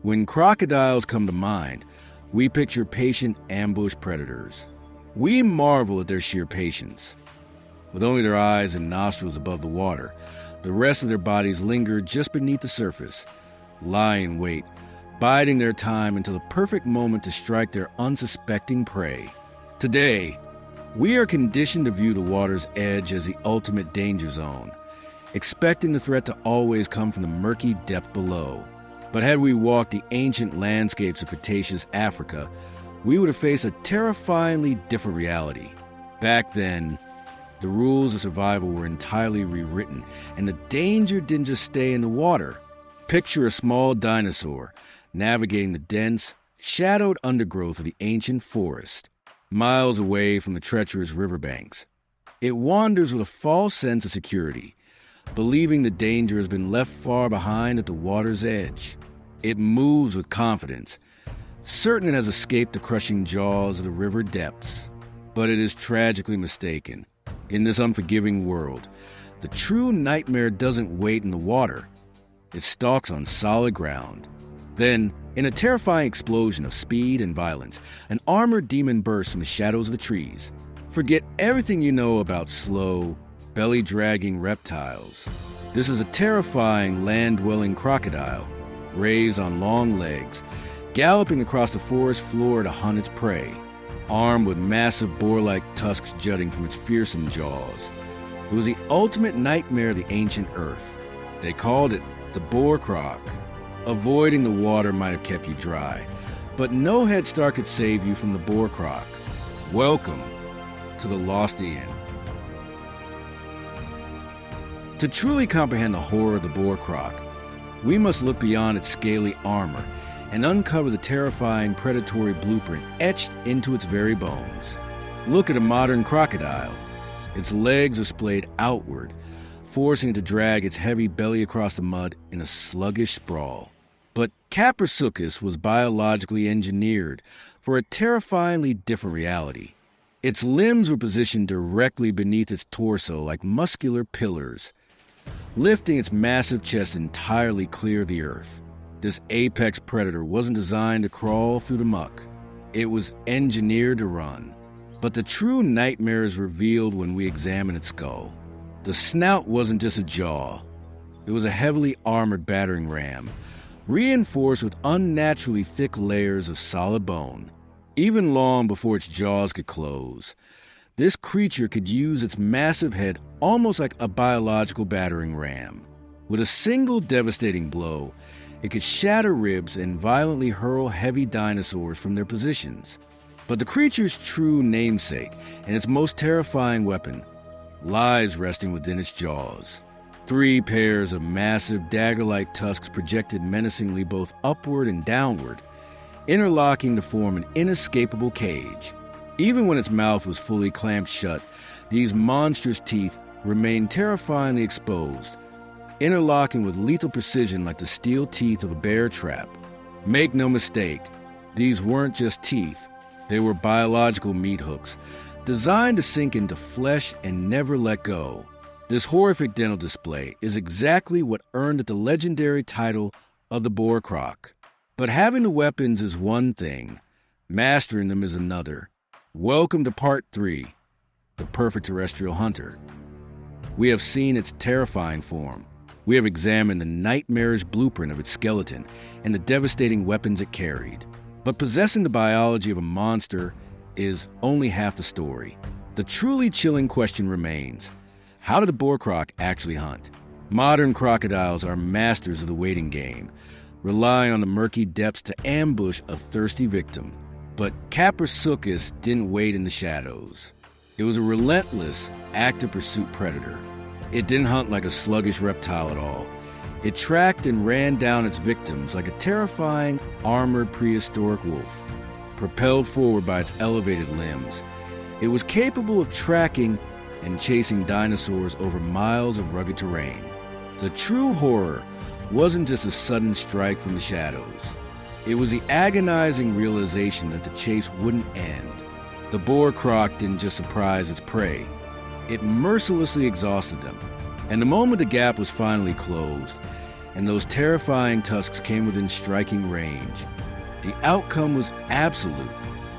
When crocodiles come to mind, we picture patient ambush predators. We marvel at their sheer patience. With only their eyes and nostrils above the water, the rest of their bodies linger just beneath the surface, lie in wait, biding their time until the perfect moment to strike their unsuspecting prey. Today, we are conditioned to view the water's edge as the ultimate danger zone, expecting the threat to always come from the murky depth below. But had we walked the ancient landscapes of Cretaceous Africa, we would have faced a terrifyingly different reality. Back then, the rules of survival were entirely rewritten, and the danger didn't just stay in the water. Picture a small dinosaur navigating the dense, shadowed undergrowth of the ancient forest, miles away from the treacherous riverbanks. It wanders with a false sense of security, believing the danger has been left far behind at the water's edge. It moves with confidence, certain it has escaped the crushing jaws of the river depths. But it is tragically mistaken. In this unforgiving world, the true nightmare doesn't wait in the water. It stalks on solid ground. Then, in a terrifying explosion of speed and violence, an armored demon bursts from the shadows of the trees. Forget everything you know about slow, belly-dragging reptiles. This is a terrifying land-dwelling crocodile, raised on long legs, galloping across the forest floor to hunt its prey, armed with massive boar-like tusks jutting from its fearsome jaws. It was the ultimate nightmare of the ancient earth. They called it the Boar Croc. Avoiding the water might have kept you dry, but no head start could save you from the Boar Croc. Welcome to the Lost Eon. To truly comprehend the horror of the Boar Croc, we must look beyond its scaly armor and uncover the terrifying predatory blueprint etched into its very bones. Look at a modern crocodile. Its legs are splayed outward, forcing it to drag its heavy belly across the mud in a sluggish sprawl. But Kaprosuchus was biologically engineered for a terrifyingly different reality. Its limbs were positioned directly beneath its torso like muscular pillars, lifting its massive chest entirely clear of the earth. This apex predator wasn't designed to crawl through the muck. It was engineered to run. But the true nightmare is revealed when we examine its skull. The snout wasn't just a jaw. It was a heavily armored battering ram, reinforced with unnaturally thick layers of solid bone. Even long before its jaws could close, this creature could use its massive head almost like a biological battering ram. With a single devastating blow, it could shatter ribs and violently hurl heavy dinosaurs from their positions. But the creature's true namesake and its most terrifying weapon lies resting within its jaws. 3 pairs of massive dagger-like tusks projected menacingly both upward and downward, interlocking to form an inescapable cage. Even when its mouth was fully clamped shut, these monstrous teeth remained terrifyingly exposed, interlocking with lethal precision like the steel teeth of a bear trap. Make no mistake, these weren't just teeth. They were biological meat hooks, designed to sink into flesh and never let go. This horrific dental display is exactly what earned it the legendary title of the Boar Croc. But having the weapons is one thing, mastering them is another. Welcome to Part 3, The Perfect Terrestrial Hunter. We have seen its terrifying form. We have examined the nightmarish blueprint of its skeleton and the devastating weapons it carried. But possessing the biology of a monster is only half the story. The truly chilling question remains, how did the Boar Croc actually hunt? Modern crocodiles are masters of the waiting game, relying on the murky depths to ambush a thirsty victim. But Kaprosuchus didn't wait in the shadows. It was a relentless, active pursuit predator. It didn't hunt like a sluggish reptile at all. It tracked and ran down its victims like a terrifying, armored prehistoric wolf, propelled forward by its elevated limbs. It was capable of tracking and chasing dinosaurs over miles of rugged terrain. The true horror wasn't just a sudden strike from the shadows. It was the agonizing realization that the chase wouldn't end. The Boar Croc didn't just surprise its prey. It mercilessly exhausted them. And the moment the gap was finally closed, and those terrifying tusks came within striking range. The outcome was absolute,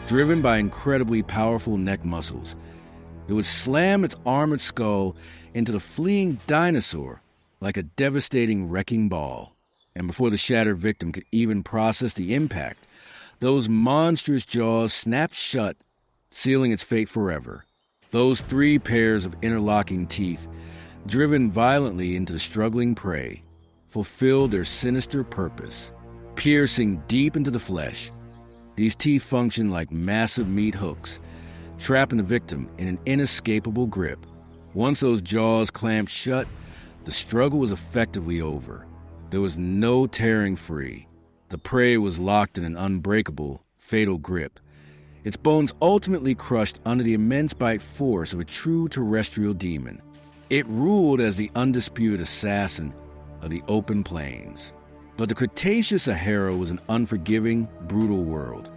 driven by incredibly powerful neck muscles. It would slam its armored skull into the fleeing dinosaur like a devastating wrecking ball. And before the shattered victim could even process the impact, those monstrous jaws snapped shut, sealing its fate forever. Those 3 pairs of interlocking teeth, driven violently into the struggling prey, fulfilled their sinister purpose, piercing deep into the flesh. These teeth functioned like massive meat hooks, trapping the victim in an inescapable grip. Once those jaws clamped shut, the struggle was effectively over. There was no tearing free. The prey was locked in an unbreakable, fatal grip, its bones ultimately crushed under the immense bite force of a true terrestrial demon. It ruled as the undisputed assassin of the open plains. But the Cretaceous Sahara was an unforgiving, brutal world.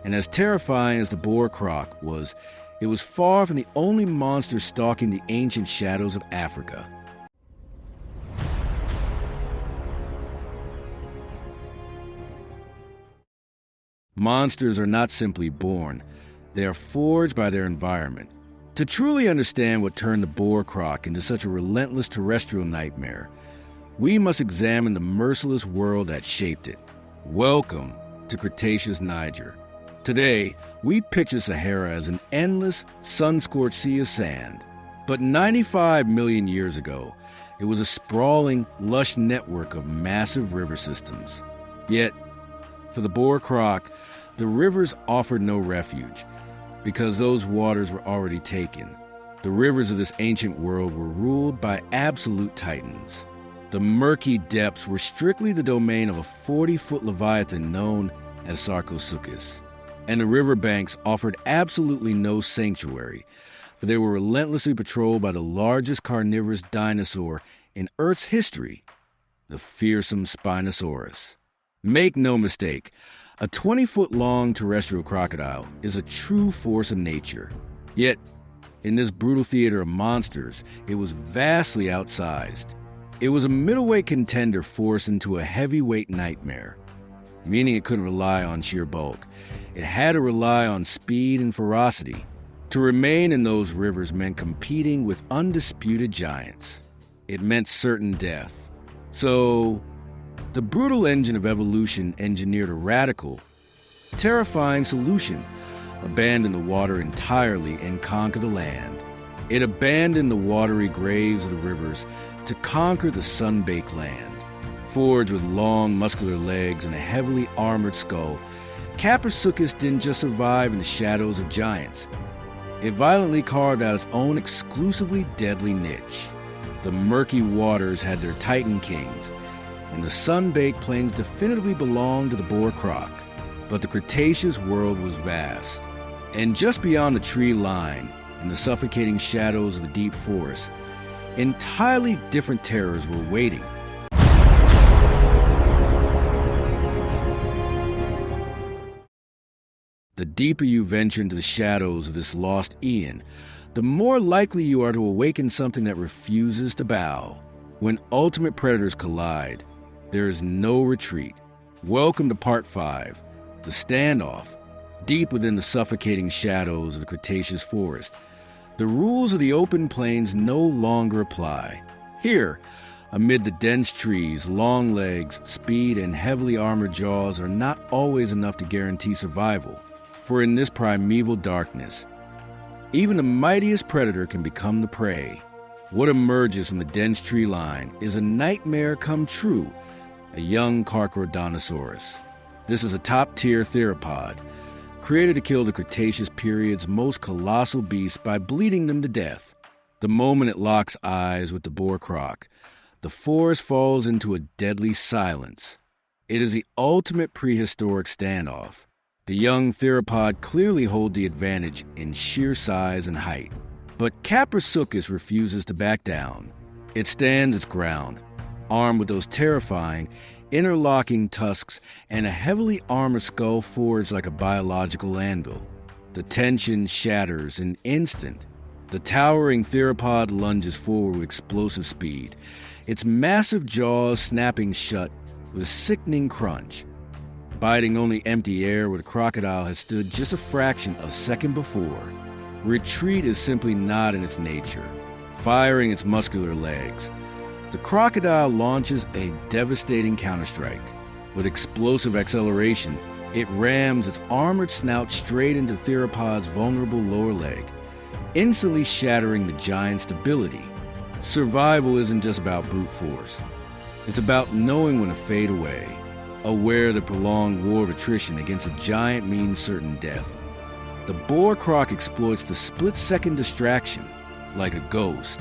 And as terrifying as the Boar Croc was, it was far from the only monster stalking the ancient shadows of Africa. Monsters are not simply born, they are forged by their environment. To truly understand what turned the Boar Croc into such a relentless terrestrial nightmare, we must examine the merciless world that shaped it. Welcome to Cretaceous Niger. Today, we picture Sahara as an endless, sun-scorched sea of sand. But 95 million years ago, it was a sprawling, lush network of massive river systems. Yet, for the Boar Croc, the rivers offered no refuge, because those waters were already taken. The rivers of this ancient world were ruled by absolute titans. The murky depths were strictly the domain of a 40-foot leviathan known as Kaprosuchus. And the riverbanks offered absolutely no sanctuary, for they were relentlessly patrolled by the largest carnivorous dinosaur in Earth's history, the fearsome Spinosaurus. Make no mistake, a 20-foot-long terrestrial crocodile is a true force of nature. Yet, in this brutal theater of monsters, it was vastly outsized. It was a middleweight contender forced into a heavyweight nightmare, meaning it couldn't rely on sheer bulk. It had to rely on speed and ferocity. To remain in those rivers meant competing with undisputed giants. It meant certain death. So, the brutal engine of evolution engineered a radical, terrifying solution: abandon the water entirely and conquer the land. It abandoned the watery graves of the rivers to conquer the sun-baked land. Forged with long, muscular legs and a heavily armored skull, Kaprosuchus didn't just survive in the shadows of giants. It violently carved out its own exclusively deadly niche. The murky waters had their titan kings, and the sun-baked plains definitively belonged to the Boar Croc. But the Cretaceous world was vast, and just beyond the tree line, in the suffocating shadows of the deep forest, entirely different terrors were waiting. The deeper you venture into the shadows of this Lost Eon, the more likely you are to awaken something that refuses to bow. When ultimate predators collide, there is no retreat. Welcome to Part 5, the standoff, deep within the suffocating shadows of the Cretaceous forest. The rules of the open plains no longer apply. Here, amid the dense trees, long legs, speed, and heavily armored jaws are not always enough to guarantee survival. For in this primeval darkness, even the mightiest predator can become the prey. What emerges from the dense tree line is a nightmare come true, a young Carcharodontosaurus. This is a top-tier theropod, created to kill the Cretaceous period's most colossal beasts by bleeding them to death. The moment it locks eyes with the Boar Croc, the forest falls into a deadly silence. It is the ultimate prehistoric standoff. The young theropod clearly hold the advantage in sheer size and height. But Kaprosuchus refuses to back down. It stands its ground, armed with those terrifying, interlocking tusks and a heavily armored skull forged like a biological anvil. The tension shatters in an instant. The towering theropod lunges forward with explosive speed, its massive jaws snapping shut with a sickening crunch. Biting only empty air where the crocodile has stood just a fraction of a second before, retreat is simply not in its nature. Firing its muscular legs, the crocodile launches a devastating counterstrike. With explosive acceleration, it rams its armored snout straight into the theropod's vulnerable lower leg, instantly shattering the giant's stability. Survival isn't just about brute force. It's about knowing when to fade away, aware the prolonged war of attrition against a giant means certain death. The Boar Croc exploits the split-second distraction like a ghost.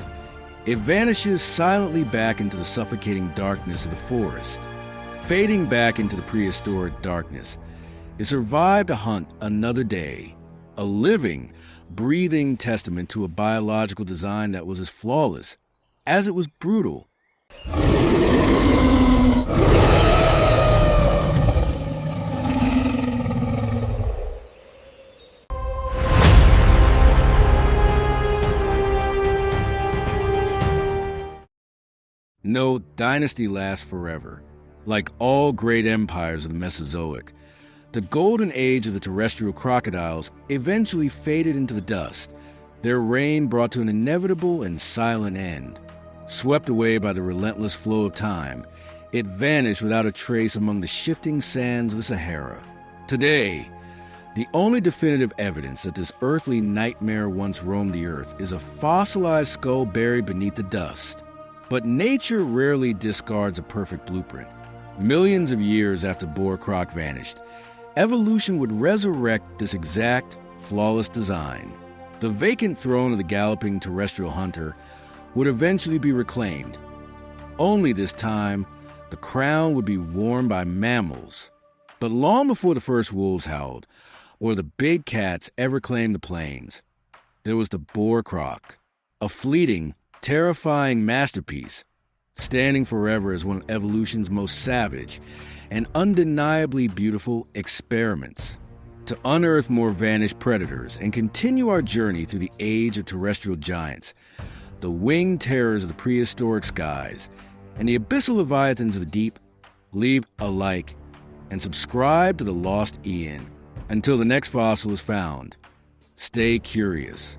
It vanishes silently back into the suffocating darkness of the forest. Fading back into the prehistoric darkness, it survived to hunt another day, a living, breathing testament to a biological design that was as flawless as it was brutal. No dynasty lasts forever. Like all great empires of the Mesozoic, the golden age of the terrestrial crocodiles eventually faded into the dust, their reign brought to an inevitable and silent end. Swept away by the relentless flow of time, it vanished without a trace among the shifting sands of the Sahara. Today, the only definitive evidence that this earthly nightmare once roamed the earth is a fossilized skull buried beneath the dust. But nature rarely discards a perfect blueprint. Millions of years after Boar Croc vanished, evolution would resurrect this exact, flawless design. The vacant throne of the galloping terrestrial hunter would eventually be reclaimed. Only this time, the crown would be worn by mammals. But long before the first wolves howled, or the big cats ever claimed the plains, there was the Boar Croc, a fleeting, terrifying masterpiece, standing forever as one of evolution's most savage and undeniably beautiful experiments. To unearth more vanished predators and continue our journey through the age of terrestrial giants, the winged terrors of the prehistoric skies, and the abyssal leviathans of the deep, leave a like and subscribe to the Lost Eon. Until the next fossil is found, stay curious.